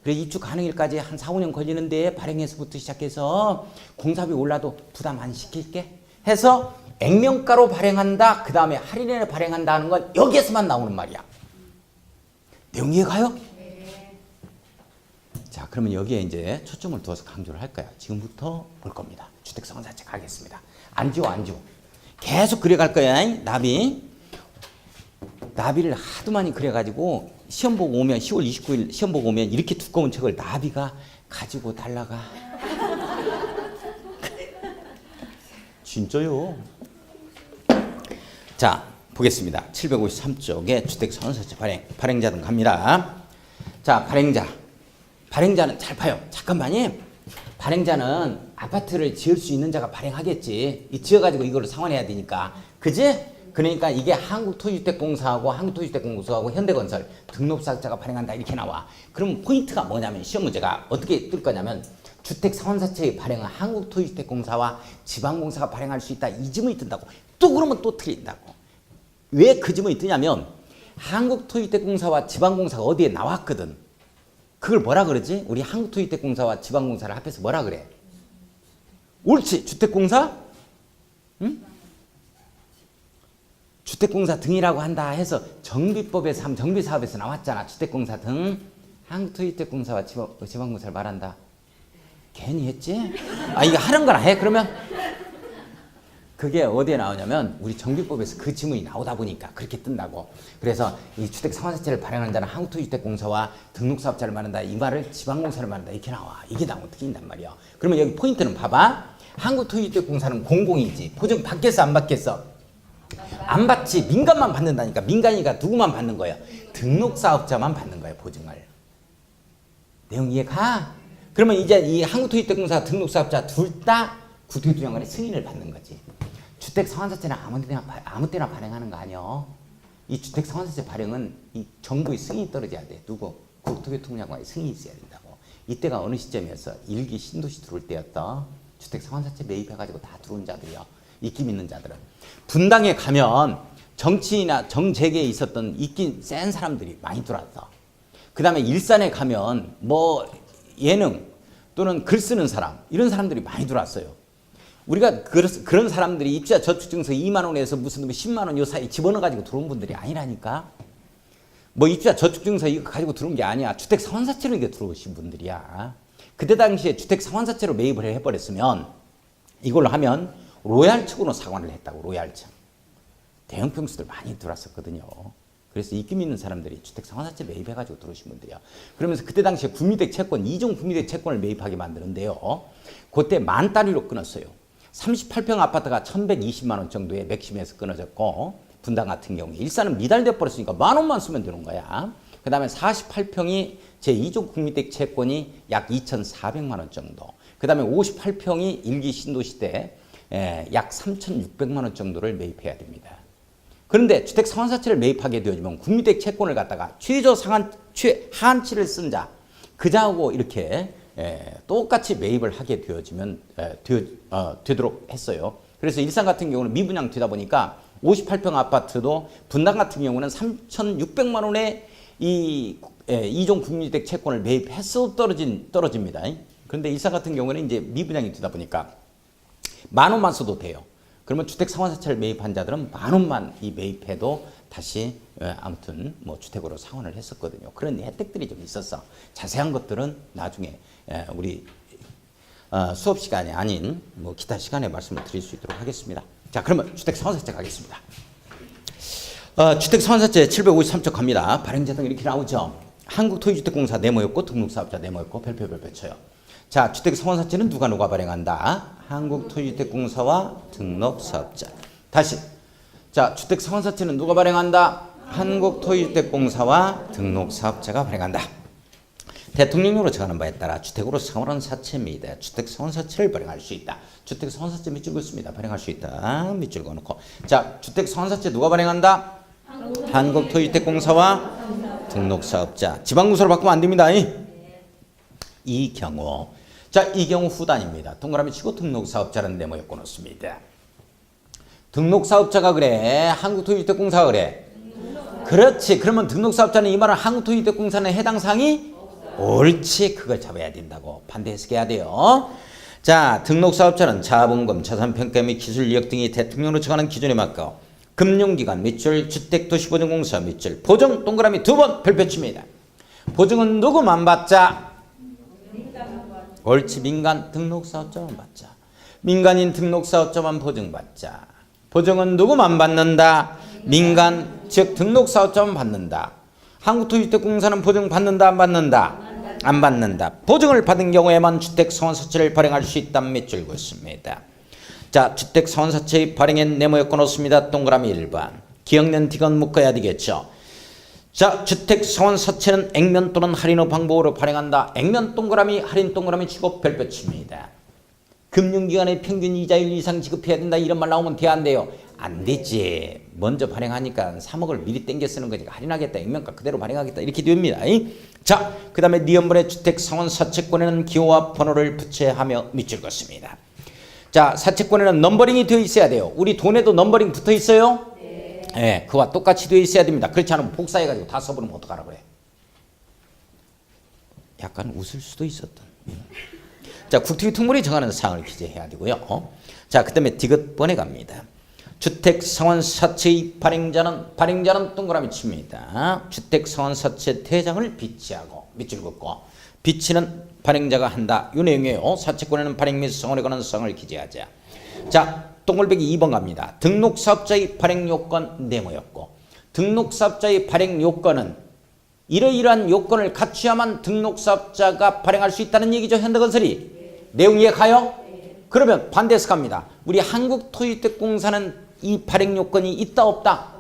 그래 입주 가능일까지 한 4, 5년 걸리는데 발행해서부터 시작해서 공사비 올라도 부담 안 시킬게 해서 액면가로 발행한다. 그 다음에 할인을 발행한다 하는 건 여기에서만 나오는 말이야. 내용 이해가요? 자, 그러면 여기에 이제 초점을 두어서 강조를 할 거야. 지금부터 볼 겁니다. 주택상환사채 가겠습니다. 안 지워. 계속 그려갈 거야. 나비를 하도 많이 그려가지고 시험 보고 오면 10월 29일 시험 보고 오면 이렇게 두꺼운 책을 나비가 가지고 달라가. 진짜요? 자, 보겠습니다. 753쪽에 주택선언사채 발행자 등 갑니다. 자, 발행자는 잘 봐요. 잠깐만요. 발행자는 아파트를 지을 수 있는 자가 발행하겠지. 지어가지고 이거를 상환해야 되니까. 그지? 그러니까 이게 한국토지주택공사하고 한국토지주택공사하고 현대건설 등록사업자가 발행한다 이렇게 나와. 그럼 포인트가 뭐냐면 시험 문제가 어떻게 뜰 거냐면 주택상환사채의 발행은 한국토지주택공사와 지방공사가 발행할 수 있다. 이 지문이 뜬다고. 또 그러면 또 틀린다고. 왜 그 지문이 뜨냐면 한국토지주택공사와 지방공사가 어디에 나왔거든. 그걸 뭐라 그러지? 우리 한국토지주택공사와 지방공사를 합해서 뭐라 그래? 옳지. 주택공사? 응? 주택공사 등이라고 한다 해서 정비법에서 하면 정비사업에서 나왔잖아. 주택공사 등. 한국토지주택공사와 지방공사를 말한다. 괜히 했지? 이거 하는 거나 해? 그러면 그게 어디에 나오냐면 우리 정비법에서 그 지문이 나오다 보니까 그렇게 뜬다고. 그래서 이 주택상환사채를 발행하는 자는 한국토지주택공사와 등록사업자를 말한다. 이 말을 지방공사를 말한다. 이렇게 나와. 이게 나오면 틀린단 말이야. 그러면 여기 포인트는 봐봐. 한국토지주택공사는 공공이지. 보증 받겠어 안 받겠어? 안 받지. 민간만 받는다니까. 민간이니까 누구만 받는 거예요? 등록사업자만 받는 거예요. 보증을. 내용 이해가? 그러면 이제 이 한국토지주택공사 등록사업자 둘 다 구토유투명간의 승인을 받는 거지. 주택상환사채는 아무 때나 발행하는 거 아니야. 이 주택상환사채 발행은 이 정부의 승인이 떨어져야 돼. 누구? 국토교통장관의 승인이 있어야 된다고. 이때가 어느 시점이었어? 1기 신도시 들어올 때였다. 주택상환사채 매입해가지고 다 들어온 자들이야. 입김 있는 자들은. 분당에 가면 정치인이나 정재계에 있었던 입김 센 사람들이 많이 들어왔어. 그 다음에 일산에 가면 뭐 예능 또는 글 쓰는 사람 이런 사람들이 많이 들어왔어요. 우리가 그런 사람들이 입주자 저축증서 2만 원에서 무슨 10만 원 요 사이 집어넣어가지고 들어온 분들이 아니라니까. 뭐 입주자 저축증서 이거 가지고 들어온 게 아니야. 주택상환사채로 이게 들어오신 분들이야. 그때 당시에 주택상환사채로 매입을 해버렸으면 이걸로 하면 로얄층으로 상환을 했다고. 로얄층. 대형 평수들 많이 들어왔었거든요. 그래서 입김 있는 사람들이 주택상환사채 매입해가지고 들어오신 분들이야. 그러면서 그때 당시에 구미택 채권, 2종 구미택 채권을 매입하게 만드는데요. 그때 만 단위로 끊었어요. 38평 아파트가 1120만 원 정도의 맥심에서 끊어졌고 분당 같은 경우에 일산은 미달돼 버렸으니까 만 원만 쓰면 되는 거야. 그 다음에 48평이 제2종 구미택 채권이 약 2,400만 원 정도. 그 다음에 58평이 일기 신도시 때 약 3,600만 원 정도를 매입해야 됩니다. 그런데 주택상환사채를 매입하게 되어지면 구미택 채권을 갖다가 최하한치를 쓴 자, 그자하고 이렇게 똑같이 매입을 하게 되도록 했어요. 그래서 일산 같은 경우는 미분양 되다 보니까 58평 아파트도 분당 같은 경우는 3,600만 원의 이 2종 구미택 채권을 매입해서 떨어집니다. 그런데 일산 같은 경우는 이제 미분양이 되다 보니까 만 원만 써도 돼요. 그러면 주택상환사채를 매입한 자들은 만 원만 매입해도 다시 아무튼 뭐 주택으로 상환을 했었거든요. 그런 혜택들이 좀 있었어. 자세한 것들은 나중에 우리 수업 시간이 아닌 뭐 기타 시간에 말씀을 드릴 수 있도록 하겠습니다. 자, 그러면 주택상환사채 가겠습니다. 주택상환사채 753쪽 갑니다. 발행자 등 이렇게 나오죠. 한국토지주택공사 네모였고 등록사업자 네모였고 별표 쳐요. 자, 주택상환사채는 누가 발행한다? 한국토지주택공사와 등록사업자. 다시. 자, 주택상환사채는 누가 발행한다? 한국토지주택공사와 등록사업자가 발행한다. 대통령령으로 정하는 바에 따라 주택으로 상환한 사채입니다. 주택상환사채를 발행할 수 있다. 주택상환사채 밑줄 긋습니다. 발행할 수 있다. 밑줄 그어놓고. 자, 주택상환사채 누가 발행한다? 한국토지주택공사와 등록사업자. 지방공사로 바꾸면 안 됩니다. 이 경우. 자, 이 경우 후단입니다. 동그라미 치고 등록사업자라는 네모였고 넣습니다. 등록사업자가 그래? 한국토지주택공사가 그래? 그렇지. 그러면 등록사업자는 이 말은 한국토지주택공사는 해당 사항이? 옳지. 그걸 잡아야 된다고. 반대 해석해야 돼요. 자, 등록사업자는 자본금, 자산평가 및 기술 이력 등이 대통령으로 정하는 기준에 맞고 금융기관 밑줄, 주택도시보증공사 밑줄, 보증 동그라미 2번 별표 칩니다. 보증은 누구만 받자? 옳지. 민간 등록사업자만 받자. 민간인 등록사업자만 보증받자. 보증은 누구만 받는다? 민간, 즉 등록사업자만 받는다. 한국토지주택공사는 보증 받는다 안 받는다? 안 받는다. 보증을 받은 경우에만 주택상환사채를 발행할 수 있다는 밑줄 긋습니다. 자, 주택 상환사채의 발행에 네모였고 놓습니다. 동그라미 1번. 기억년 디귿 묶어야 되겠죠. 자, 주택 상환사채는 액면 또는 할인 후 방법으로 발행한다. 액면 동그라미, 할인 동그라미 치고 별표 칩니다. 금융기관의 평균 이자율 이상 지급해야 된다. 이런 말 나오면 돼, 안 돼요? 안 되지. 먼저 발행하니까 3억을 미리 땡겨 쓰는 거니까 할인하겠다. 액면가 그대로 발행하겠다. 이렇게 됩니다. 자, 그 다음에 니은번의 주택 상환사채권에는 기호와 번호를 부채하며 밑줄 긋습니다. 자, 사채권에는 넘버링이 되어 있어야 돼요. 우리 돈에도 넘버링 붙어 있어요? 네. 그와 똑같이 되어 있어야 됩니다. 그렇지 않으면 복사해가지고 다 써버리면 어떡하라 그래. 약간 웃을 수도 있었던. 자, 국토위 특물이 정하는 사항을 기재해야 되고요. 자, 그 다음에 디귿 번에 갑니다. 주택 상환사채의 발행자는 동그라미 칩니다. 주택 상환사채 대장을 비치하고 밑줄 긋고 비치는 발행자가 한다. 이 내용이에요. 사채권에는 발행 및 상환에 관한 사항을 기재하자. 자, 동글배기 2번 갑니다. 등록사업자의 발행 요건 네모였고 등록사업자의 발행 요건은 이러이러한 요건을 갖춰야만 등록사업자가 발행할 수 있다는 얘기죠. 현대건설이. 내용 이해 가요? 그러면 반대해서 갑니다. 우리 한국토지주택공사는 이 발행 요건이 있다 없다?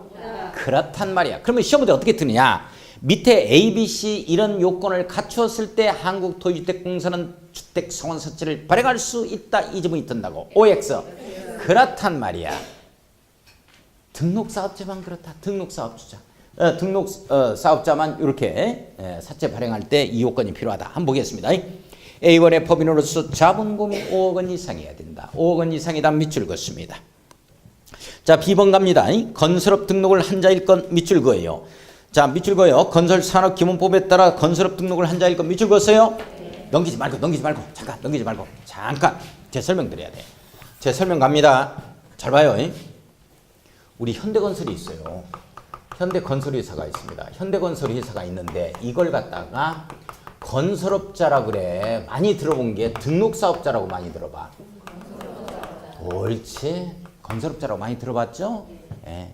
그렇단 말이야. 그러면 시험 문제 어떻게 뜨느냐? 밑에 A, B, C 이런 요건을 갖추었을 때 한국토지주택공사는 주택상환사채를 발행할 수 있다. 이 지문이 뜬다고. OX. 그렇단 말이야. 등록사업자만 그렇다. 등록사업주자. 등록사업자만 이렇게 사채 발행할 때 이 요건이 필요하다. 한번 보겠습니다. A번의 법인으로서 자본금이 5억 원 이상이어야 된다. 5억 원 이상이다. 밑줄 긋습니다. 자, B번 갑니다. 건설업 등록을 한자일 건 밑줄 그어요. 자, 밑줄 그어요. 건설산업기본법에 따라 건설업 등록을 한자일 건 밑줄 그었어요? 넘기지 말고. 잠깐, 넘기지 말고. 잠깐. 제 설명 드려야 돼. 제 설명 갑니다. 잘 봐요. 우리 현대건설이 있어요. 현대건설회사가 있습니다. 현대건설회사가 있는데 이걸 갖다가 건설업자라 그래. 많이 들어본 게 등록사업자라고 많이 들어봐. 옳지. 건설업자라고 많이 들어봤죠? 예.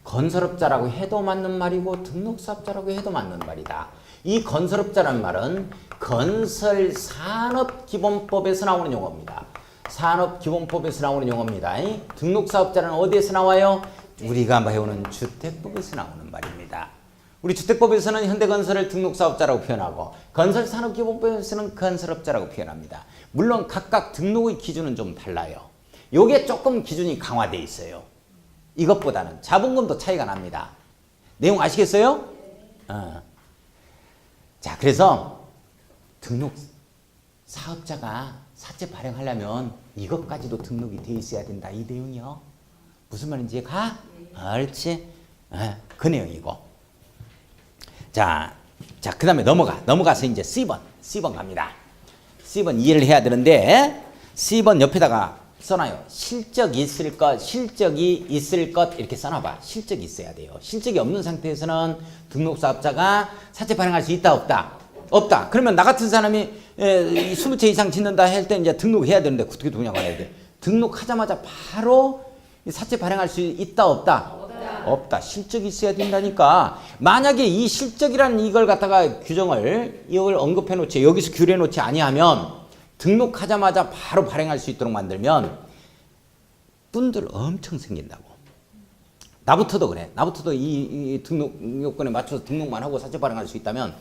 건설업자라고 해도 맞는 말이고 등록사업자라고 해도 맞는 말이다. 이 건설업자란 말은 건설산업기본법에서 나오는 용어입니다. 산업기본법에서 나오는 용어입니다. 등록사업자는 어디에서 나와요? 우리가 배우는 주택법에서 나오는 말입니다. 우리 주택법에서는 현대건설을 등록사업자라고 표현하고 건설산업기본법에서는 건설업자라고 표현합니다. 물론 각각 등록의 기준은 좀 달라요. 요게 조금 기준이 강화되어 있어요. 이것보다는 자본금도 차이가 납니다. 내용 아시겠어요? 자, 그래서 등록사업자가 사채 발행하려면 이것까지도 등록이 되어 있어야 된다. 이 내용이요. 무슨 말인지 가? 옳지? 그 내용이고. 자, 그 다음에 넘어가서 이제 C번 갑니다. C번 이해를 해야 되는데, C번 옆에다가 써놔요. 실적이 있을 것, 이렇게 써놔봐. 실적이 있어야 돼요. 실적이 없는 상태에서는 등록사업자가 사채 발행할 수 있다, 없다? 없다. 그러면 나 같은 사람이 20채 이상 짓는다 할 때 이제 등록해야 되는데, 어떻게 등록을 해야 돼? 등록하자마자 바로 사채 발행할 수 있다, 없다? 없다. 실적이 있어야 된다니까. 만약에 이 실적이라는 이걸 갖다가 이걸 언급해 놓지, 여기서 규례해 놓지 아니하면 등록하자마자 바로 발행할 수 있도록 만들면 분들 엄청 생긴다고. 나부터도 그래. 나부터도 이 등록 요건에 맞춰서 등록만 하고 사채 발행할 수 있다면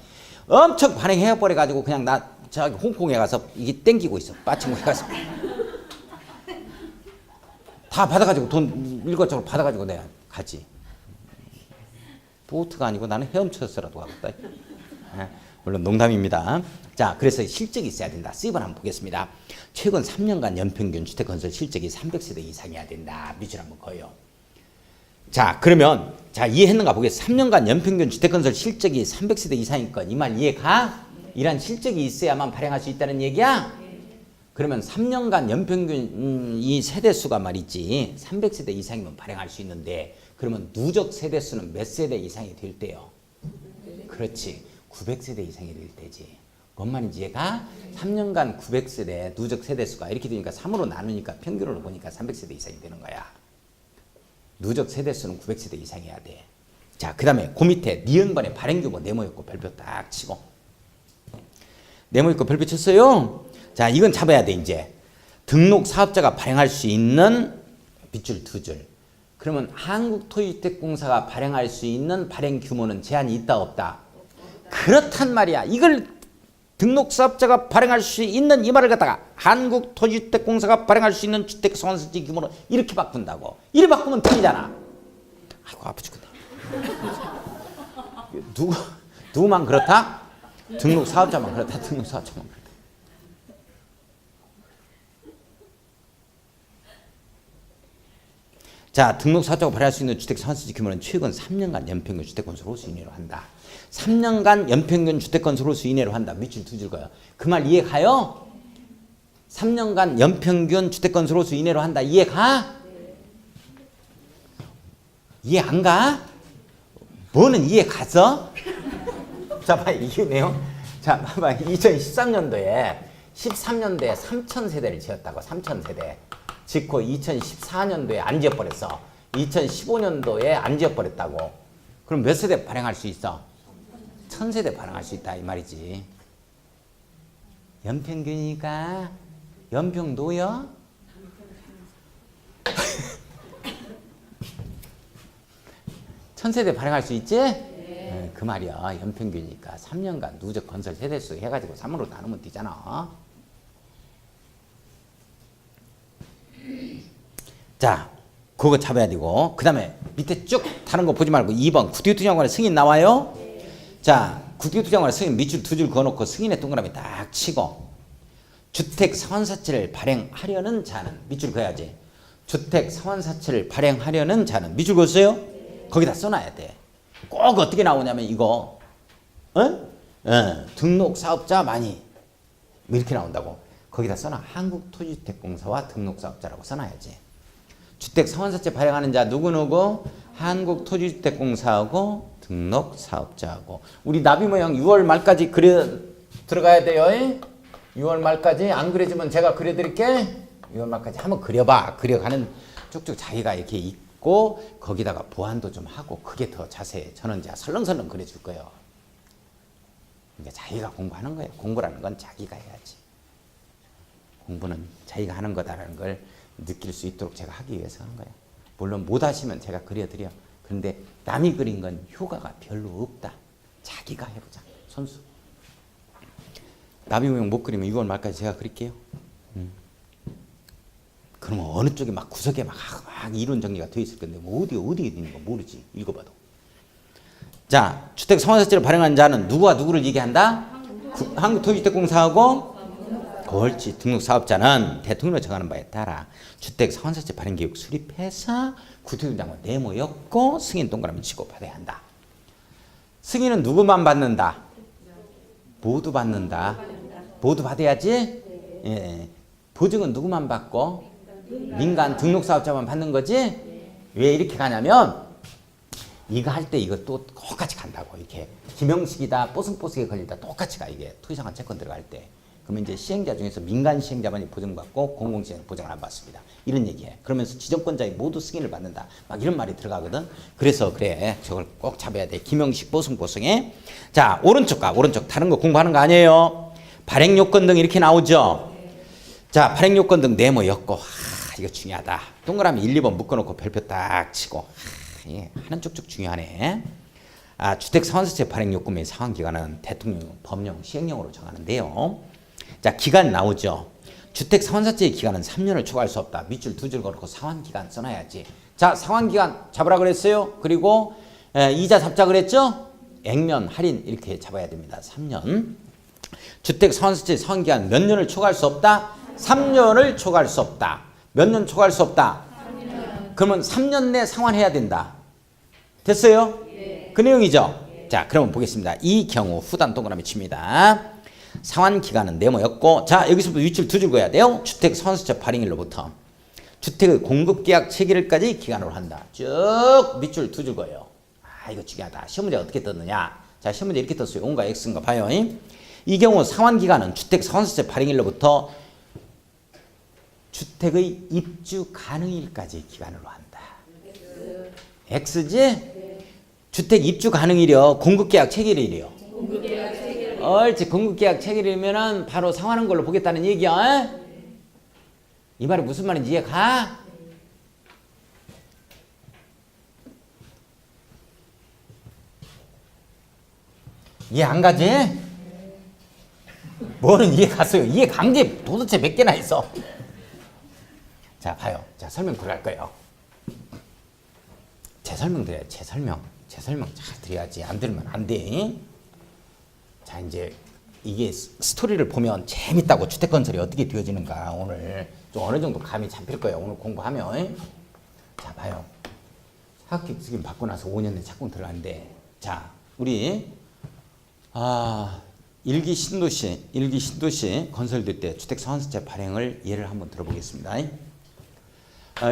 엄청 발행해 버려 가지고 그냥 나 저기 홍콩에 가서 이게 땡기고 있어. 빠치모에 가서 다 받아가지고 돈 일거적으로 받아가지고 내가 가지. 보트가 아니고 나는 헤엄쳐서라도 가겠다. 물론 농담입니다. 자, 그래서 실적이 있어야 된다. C번 한번 보겠습니다. 최근 3년간 연평균 주택건설 실적이 300세대 이상이어야 된다. 밑줄 한번 그어요. 자, 그러면 이해했는가 보겠습니다. 3년간 연평균 주택건설 실적이 300세대 이상인 건 이 말 이해가? 이란 실적이 있어야만 발행할 수 있다는 얘기야? 그러면 3년간 연평균 이 세대수가 말이지 300세대 이상이면 발행할 수 있는데 그러면 누적 세대수는 몇 세대 이상이 될 때요? 그렇지. 900세대 이상이 될 때지. 뭔 말인지 얘가 3년간 900세대 누적 세대수가 이렇게 되니까 3으로 나누니까 평균으로 보니까 300세대 이상이 되는 거야. 누적 세대수는 900세대 이상이어야 돼. 자, 그 다음에 그 밑에 니은번에 발행규모 네모였고 별표 딱 치고 네모있고 별표 쳤어요. 자, 이건 잡아야 돼. 이제 등록 사업자가 발행할 수 있는 밑줄 두 줄. 그러면 한국토지주택공사가 발행할 수 있는 발행 규모는 제한이 있다 없다? 그렇단 말이야. 이걸 등록 사업자가 발행할 수 있는 이 말을 갖다가 한국토지주택공사가 발행할 수 있는 주택성원설치 규모는 이렇게 바꾼다고. 이렇게 바꾸면 틀리잖아. 아이고 아파 죽겠네. 누구만 그렇다? 등록 사업자만 그렇다. 등록 사업자만 그렇다. 자, 등록 사업자가 발행할 수 있는 주택성원설치 규모는 최근 3년간 연평균 주택건설 호수 이내로 한다. 3년간 연평균 주택건설 호수 이내로 한다. 밑줄 두 줄 거야. 그 말 이해 가요? 3년간 연평균 주택건설 호수 이내로 한다. 이해 가? 이해 안 가? 뭐는 이해 가서? 자, 봐, 이게 내용. 자, 봐봐. 2013년도에 3,000세대를 지었다고. 3,000세대. 짓고 2014년도에 안 지어버렸어. 2015년도에 안 지어버렸다고. 그럼 몇 세대 발행할 수 있어? 1,000세대 발행할 수 있다 이 말이지. 연평균이니까 연평도요? 천세대 발행할 수 있지? 네, 그 말이야. 연평균이니까 3년간 누적 건설 세대수 해가지고 3으로 나누면 되잖아. 자, 그거 잡아야 되고, 그 다음에 밑에 쭉 다른 거 보지 말고 2번 구티투자관의 승인 나와요? 자, 구티투자관의 승인 밑줄 두 줄 그어놓고 승인의 동그라미 딱 치고 주택 상환사채를 발행하려는 자는 밑줄 그어야지. 주택 상환사채를 발행하려는 자는 밑줄 그었어요? 거기다 써놔야 돼. 꼭 어떻게 나오냐면 이거 등록 사업자 많이 이렇게 나온다고. 거기다 써놔. 한국토지주택공사와 등록사업자라고 써놔야지. 주택 상환사채 발행하는 자 누구누구? 한국토지주택공사하고 등록사업자하고. 우리 나비 모양 6월 말까지 그려 들어가야 돼요. 6월 말까지. 안 그려주면 제가 그려드릴게. 6월 말까지 한번 그려봐. 그려가는 쭉쭉 자기가 이렇게 있고 거기다가 보완도 좀 하고 그게 더 자세히 저는 이제 설렁설렁 그려줄 거예요. 이제 자기가 공부하는 거예요. 공부라는 건 자기가 해야지. 공부는 자기가 하는 거다라는 걸 느낄 수 있도록 제가 하기 위해서 하는 거예요. 물론 못 하시면 제가 그려드려. 그런데 남이 그린 건 효과가 별로 없다. 자기가 해보자. 선수. 나비 모양 못 그리면 6월 말까지 제가 그릴게요. 그러면 어느 쪽에 막 구석에 막 이론 정리가 되어 있을 건데 뭐 어디에 있는 거 모르지. 읽어봐도. 자, 주택 상환사채를 발행한 자는 누구와 누구를 얘기한다? 한국토지주택공사하고 옳지. 등록사업자는 대통령이 정하는 바에 따라 주택 상환사채 발행 계획 수립해서 구티투자관 네모였고 승인 동그라미 치고 받아야 한다. 승인은 누구만 받는다? 모두 받는다. 모두 받아야지. 예. 보증은 누구만 받고? 민간 등록사업자만 받는 거지? 왜 이렇게 가냐면 이거 할 때 이거 또 똑같이 간다고. 이렇게 김형식이다 뽀송뽀송하게 걸리다 똑같이 가. 이게 토지상환 채권 들어갈 때. 그러면 이제 시행자 중에서 민간 시행자만이 보증받고 공공시행은 보증을 안 받습니다. 이런 얘기해. 그러면서 지정권자에 모두 승인을 받는다. 막 이런 말이 들어가거든. 그래서 그래. 저걸 꼭 잡아야 돼. 김형식 뽀송뽀송해. 자, 오른쪽 가. 오른쪽. 다른 거 공부하는 거 아니에요. 발행요건 등 이렇게 나오죠. 자, 발행요건 등 네모였고. 이거 중요하다. 동그라미 1, 2번 묶어놓고 별표 딱 치고. 예, 하는 쪽쪽 중요하네. 주택 상환사채 발행 요건 및 상환 기간은 대통령 법령 시행령으로 정하는데요. 자, 기간 나오죠. 주택 상환사채의 기간은 3년을 초과할 수 없다. 밑줄 두 줄 걸고 상환 기간 써놔야지. 자, 상환 기간 잡으라 그랬어요. 그리고 이자 잡자 그랬죠. 액면 할인 이렇게 잡아야 됩니다. 3년. 주택 상환사채 상환 기간 몇 년을 초과할 수 없다? 3년을 초과할 수 없다. 몇 년 초과할 수 없다? 3년. 그러면 3년 내 상환해야 된다. 됐어요? 네. 그 내용이죠? 네. 자, 그러면 보겠습니다. 이 경우 후단 동그라미 칩니다. 상환 기간은 네모였고, 자, 여기서부터 윗줄 두 줄 그어야 돼요. 주택 상환사채 발행일로부터 주택의 공급계약 체결일까지 기간으로 한다. 쭉 밑줄 두 줄 그어요. 이거 중요하다. 시험 문제 어떻게 떴느냐? 자, 시험 문제 이렇게 떴어요. O인가 X인가 봐요. 이 경우 상환 기간은 주택 상환사채 발행일로부터 주택의 입주 가능일까지 기간으로 한다. X지? 주택 입주 가능일이요. 공급계약 체결일이요. 옳지. 공급계약 체결이면은 바로 상환하는 걸로 보겠다는 얘기야. 이 말이 무슨 말인지 이해가? 이해 안 가지? 뭐는 이해 갔어요? 이해 간 게 도대체 몇 개나 있어? 자, 봐요. 자, 설명 들어갈 거예요. 제 설명 드려야지, 제 설명. 제 설명 잘 드려야지. 안 들으면 안 돼. 자, 이제 이게 스토리를 보면 재밌다고 주택건설이 어떻게 되어지는가 오늘 좀 어느 정도 감이 잡힐 거예요. 오늘 공부하면. 자, 봐요. 사학기획 승인 받고 나서 5년 내 착공 들어갔는데, 자, 우리 일기 신도시 건설될 때 주택 상환세제 발행을 예를 한번 들어보겠습니다.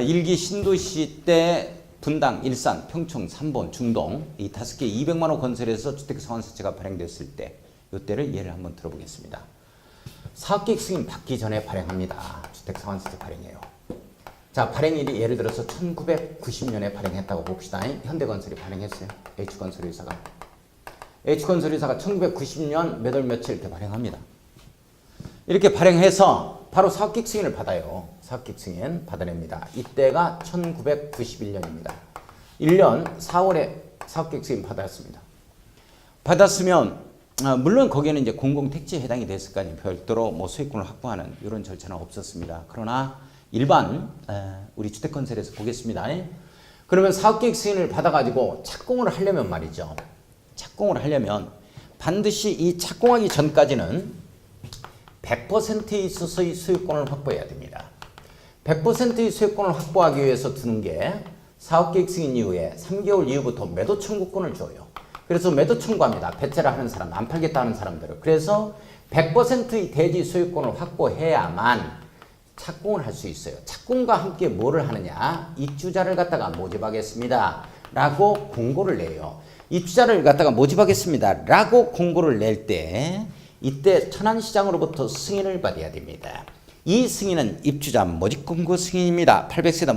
일기 신도시 때 분당, 일산, 평촌, 삼본, 중동 이 5개 200만 호 건설에서 주택 상환세제가 발행됐을 때 이때를 예를 한번 들어보겠습니다. 사업계획 승인 받기 전에 발행합니다. 주택 상환세제 발행이에요. 자, 발행일이 예를 들어서 1990년에 발행했다고 봅시다. 현대건설이 발행했어요. H건설회사가. H건설회사가 1990년 몇 월 며칠 이렇게 발행합니다. 이렇게 발행해서 바로 사업계획 승인을 받아요. 사업계획 승인 받아냅니다. 이때가 1991년입니다. 1년 4월에 사업계획 승인 받았습니다. 받았으면 물론 거기에는 이제 공공택지에 해당이 됐을 거 아니에요. 별도로 뭐 소유권을 확보하는 이런 절차는 없었습니다. 그러나 일반 우리 주택건설에서 보겠습니다. 그러면 사업계획 승인을 받아가지고 착공을 하려면 말이죠. 착공을 하려면 반드시 이 착공하기 전까지는 100%에 있어서의 소유권을 확보해야 됩니다. 100%의 소유권을 확보하기 위해서 두는 게 사업계획 승인 이후에 3개월 이후부터 매도 청구권을 줘요. 그래서 매도 청구합니다. 배째라 하는 사람, 안 팔겠다 하는 사람들은. 그래서 100%의 대지 소유권을 확보해야만 착공을 할 수 있어요. 착공과 함께 뭐를 하느냐? 입주자를 갖다가 모집하겠습니다. 라고 공고를 내요. 입주자를 갖다가 모집하겠습니다. 라고 공고를 낼 때 이때 천안시장으로부터 승인을 받아야 됩니다. 이 승인은 입주자 모집 공고 승인입니다. 800세대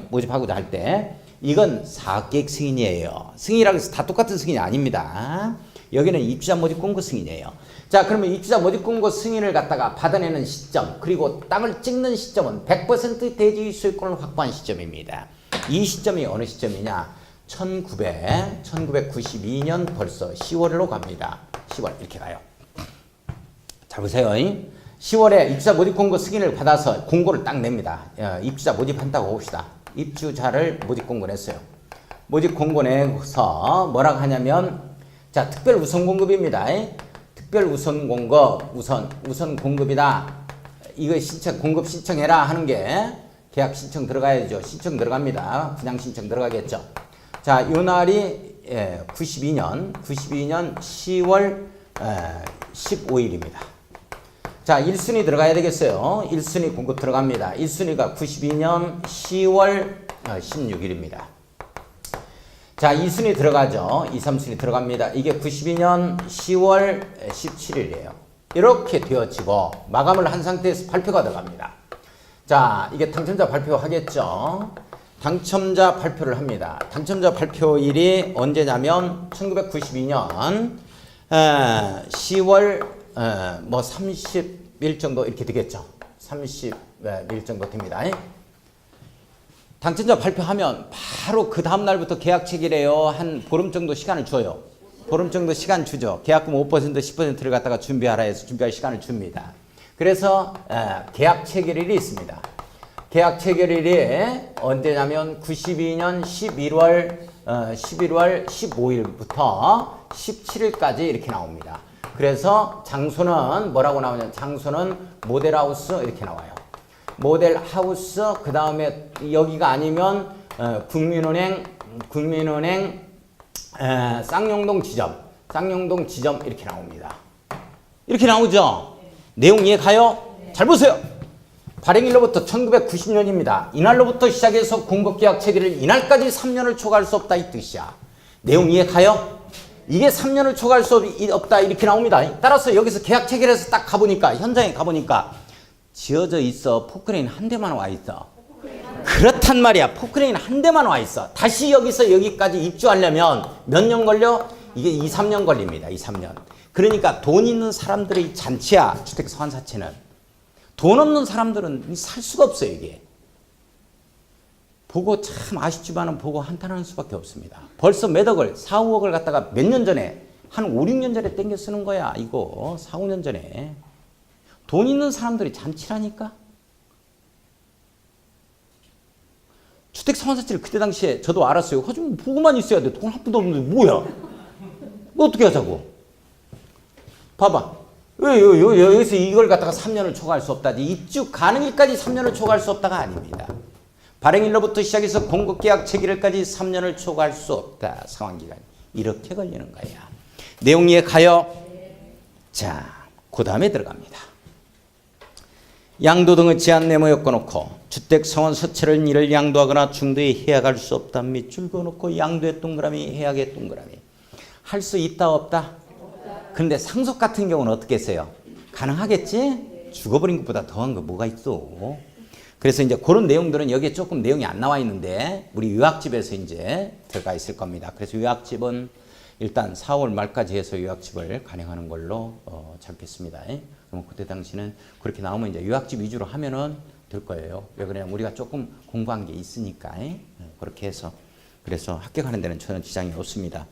모집하고자 할 때 이건 사업계획 승인이에요. 승인이라고 해서 다 똑같은 승인이 아닙니다. 여기는 입주자 모집 공고 승인이에요. 자, 그러면 입주자 모집 공고 승인을 갖다가 받아내는 시점 그리고 땅을 찍는 시점은 100% 대지 소유권을 확보한 시점입니다. 이 시점이 어느 시점이냐? 1992년 벌써 10월로 갑니다. 10월 이렇게 가요. 잘 보세요. 10월에 입주자 모집 공고 승인을 받아서 공고를 딱 냅니다. 입주자 모집한다고 봅시다. 입주자를 모집 공고 냈어요. 모집 공고 내서 뭐라고 하냐면 자, 특별 우선 공급입니다. 특별 우선 공급, 우선 공급이다. 이거 공급 신청해라 하는 게 계약 신청 들어가야죠. 신청 들어갑니다. 분양 신청 들어가겠죠. 자, 요 날이 92년 10월 15일입니다. 자, 1순위 들어가야 되겠어요. 1순위 공급 들어갑니다. 1순위가 92년 10월 16일입니다. 자, 2순위 들어가죠. 2, 3순위 들어갑니다. 이게 92년 10월 17일이에요. 이렇게 되어지고 마감을 한 상태에서 발표가 들어갑니다. 자, 이게 당첨자 발표하겠죠. 당첨자 발표를 합니다. 당첨자 발표일이 언제냐면 1992년 10월 뭐 30일 정도 이렇게 되겠죠. 30일 정도 됩니다. 당첨자 발표하면 바로 그 다음 날부터 계약 체결해요. 한 보름 정도 시간을 줘요. 보름 정도 시간 주죠. 계약금 5% 10%를 갖다가 준비하라 해서 준비할 시간을 줍니다. 그래서 계약 체결일이 있습니다. 계약 체결일이 언제냐면 92년 11월 15일부터 17일까지 이렇게 나옵니다. 그래서 장소는 뭐라고 나오냐? 장소는 모델하우스 이렇게 나와요. 모델하우스 그 다음에 여기가 아니면 국민은행 쌍용동 지점 이렇게 나옵니다. 이렇게 나오죠? 내용 이해가요? 잘 보세요. 발행일로부터 1990년입니다. 이날로부터 시작해서 공급계약 체결일 이날까지 3년을 초과할 수 없다 이 뜻이야. 내용 이해가요? 이게 3년을 초과할 수 없다 이렇게 나옵니다. 따라서 여기서 계약 체결해서 딱 가보니까 현장에 가보니까 지어져 있어. 포크레인 한 대만 와 있어. 그렇단 말이야. 포크레인 한 대만 와 있어. 다시 여기서 여기까지 입주하려면 몇 년 걸려? 이게 2, 3년 걸립니다. 2, 3년. 그러니까 돈 있는 사람들의 잔치야. 주택 상환사채는. 돈 없는 사람들은 살 수가 없어요, 이게. 보고 참 아쉽지만은 보고 한탄하는 수밖에 없습니다. 벌써 몇 억을, 4, 5억을 갖다가 몇 년 전에, 한 5, 6년 전에 땡겨 쓰는 거야, 이거. 4, 5년 전에. 돈 있는 사람들이 잔치라니까? 주택상환사채를 그때 당시에 저도 알았어요. 하지만 보고만 있어야 돼. 돈 한 푼도 없는데 뭐야? 뭐 어떻게 하자고? 봐봐. 왜 여기서 이걸 갖다가 3년을 초과할 수 없다지. 입주 가능일까지 3년을 초과할 수 없다가 아닙니다. 발행일로부터 시작해서 공급계약 체결일까지 3년을 초과할 수 없다. 상환기간. 이렇게 걸리는 거야. 내용 이해 가요? 자, 그 다음에 들어갑니다. 양도 등의 제한 내모 엮어놓고 주택상환서체를 이를 양도하거나 중도에 해약할 수 없다. 밑줄 그어놓고 양도에 동그라미, 해약에 동그라미. 할 수 있다 없다? 근데 상속 같은 경우는 어떻게 했어요? 가능하겠지? 죽어버린 것보다 더한 거 뭐가 있어? 그래서 이제 그런 내용들은 여기에 조금 내용이 안 나와 있는데 우리 요약집에서 이제 들어가 있을 겁니다. 그래서 요약집은 일단 4월 말까지 해서 요약집을 간행하는 걸로 잡겠습니다. 그럼 그때 당시는 그렇게 나오면 이제 요약집 위주로 하면은 될 거예요. 왜 그러냐면 우리가 조금 공부한 게 있으니까 그렇게 해서 그래서 합격하는 데는 저는 지장이 없습니다.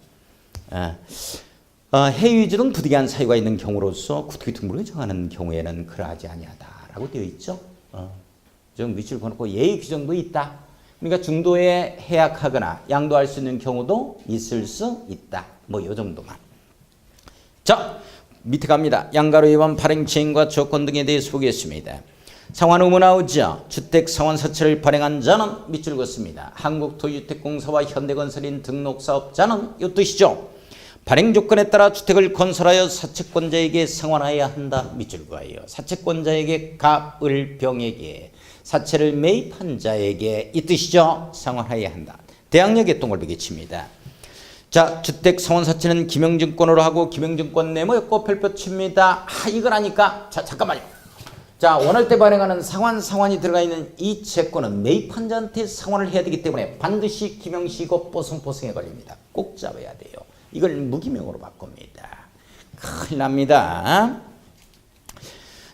해유지 등 부득이한 사유가 있는 경우로서 구토기 등본을 정하는 경우에는 그러하지 아니하다라고 되어 있죠. 좀 밑줄 그어놓고 예의 규정도 있다. 그러니까 중도에 해약하거나 양도할 수 있는 경우도 있을 수 있다. 뭐 이 정도만. 자, 밑에 갑니다. 양가로 위반 발행 지행과 조건 등에 대해서 보겠습니다. 상환 의무 나오죠. 주택상환사채를 발행한 자는 밑줄 긋습니다. 한국토지주택공사와 현대건설인 등록사업자는 이 뜻이죠. 발행 조건에 따라 주택을 건설하여 사채권자에게 상환하여야 한다. 밑줄 그어요. 사채권자에게 갑을 병에게 사채를 매입한 자에게 이 뜻이죠. 상환하여야 한다. 대항력의 동글베개 칩니다. 자, 주택상환사채는 김영증권으로 하고 김영증권 내모였고 별표 칩니다. 이걸 하니까 자 잠깐만요. 자, 원할 때 발행하는 상환이 들어가 있는 이 채권은 매입한 자한테 상환을 해야 되기 때문에 반드시 김영시고 뽀송뽀송해 걸립니다. 꼭 잡아야 돼요. 이걸 무기명으로 바꿉니다. 큰일 납니다.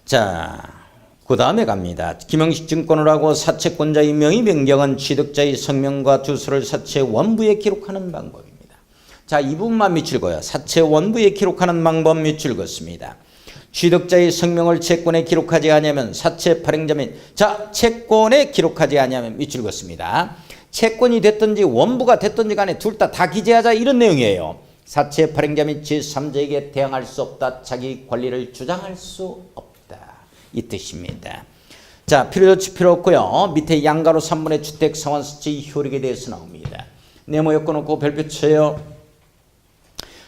자, 그 다음에 갑니다. 김영식 증권을 하고 사채권자의 명의 변경은 취득자의 성명과 주소를 사채 원부에 기록하는 방법입니다. 자, 이 부분만 밑줄 그어요. 사채 원부에 기록하는 방법 밑줄 긋습니다. 취득자의 성명을 채권에 기록하지 않으면 사채 발행자 및 자, 채권에 기록하지 않으면 밑줄 긋습니다. 채권이 됐든지 원부가 됐든지 간에 둘 다 기재하자 이런 내용이에요. 사채 발행자 및 제3자에게 대항할 수 없다. 자기 권리를 주장할 수 없다. 이 뜻입니다. 자, 필요조치 필요 없고요. 밑에 양가로 3분의 주택상환사채의 효력에 대해서 나옵니다. 네모 엮어놓고 별표 쳐요.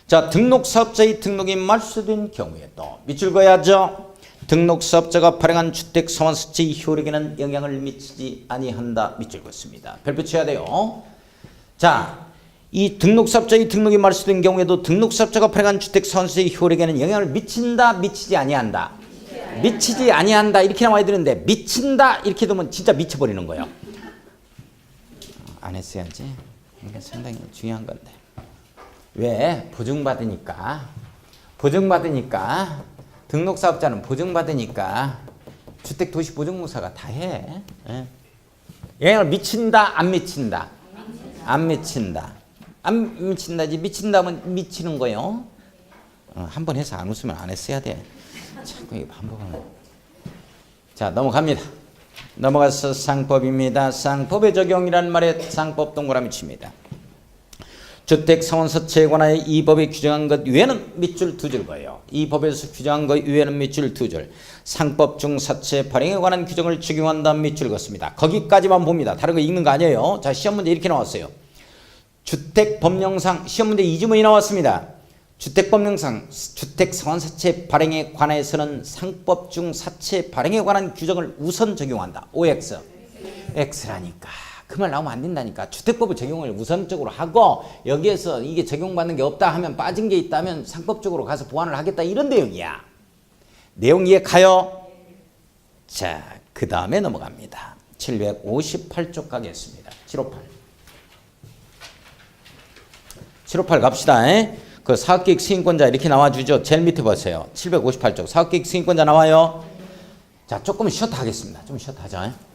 자, 등록사업자의 등록이 말소된 경우에도 밑줄 그어야죠. 등록사업자가 발행한 주택상환사채의 효력에는 영향을 미치지 아니한다. 밑줄 긋습니다. 별표 쳐야 돼요. 자, 이 등록사업자의 등록이 말소된 경우에도 등록사업자가 발행한 주택상환사채의 효력에는 영향을 미친다. 미치지 아니한다. 미치지 아니한다. 이렇게 나와야 되는데 미친다. 이렇게 되면 진짜 미쳐버리는 거예요. 안 했어야지. 이게 상당히 중요한 건데. 왜? 보증받으니까 등록사업자는 보증받으니까 주택도시보증공사가 다 해. 영향을 미친다 안 미친다? 안 미친다. 안 미친다지. 미친다면 미치는 거예요. 한 번 해서 안 웃으면 안 했어야 돼. 자꾸 이거 반복하면. 자, 넘어갑니다. 넘어가서 상법입니다. 상법의 적용이란 말에 상법 동그라미 칩니다. 주택상환사채에 관하여 이 법에 규정한 것 외에는 밑줄 두 줄 봐요. 이 법에서 규정한 것 외에는 밑줄 두 줄. 상법 중 사채 발행에 관한 규정을 적용한다. 밑줄 긋습니다. 거기까지만 봅니다. 다른 거 읽는 거 아니에요. 자, 시험 문제 이렇게 나왔어요. 주택법령상 시험 문제 2주문이 나왔습니다. 주택법령상 주택상환사채 발행에 관해서는 상법 중 사채 발행에 관한 규정을 우선 적용한다. OX. X라니까. 그 말 나오면 안 된다니까. 주택법의 적용을 우선적으로 하고 여기에서 이게 적용받는 게 없다 하면 빠진 게 있다면 상법적으로 가서 보완을 하겠다 이런 내용이야. 내용 이해 가요? 자, 그 다음에 넘어갑니다. 758쪽 가겠습니다. 758 갑시다. 그 사업계획 승인권자 이렇게 나와주죠. 제일 밑에 보세요. 758쪽 사업계획 승인권자 나와요. 자, 조금 쉬었다 하겠습니다. 좀 쉬었다 하죠.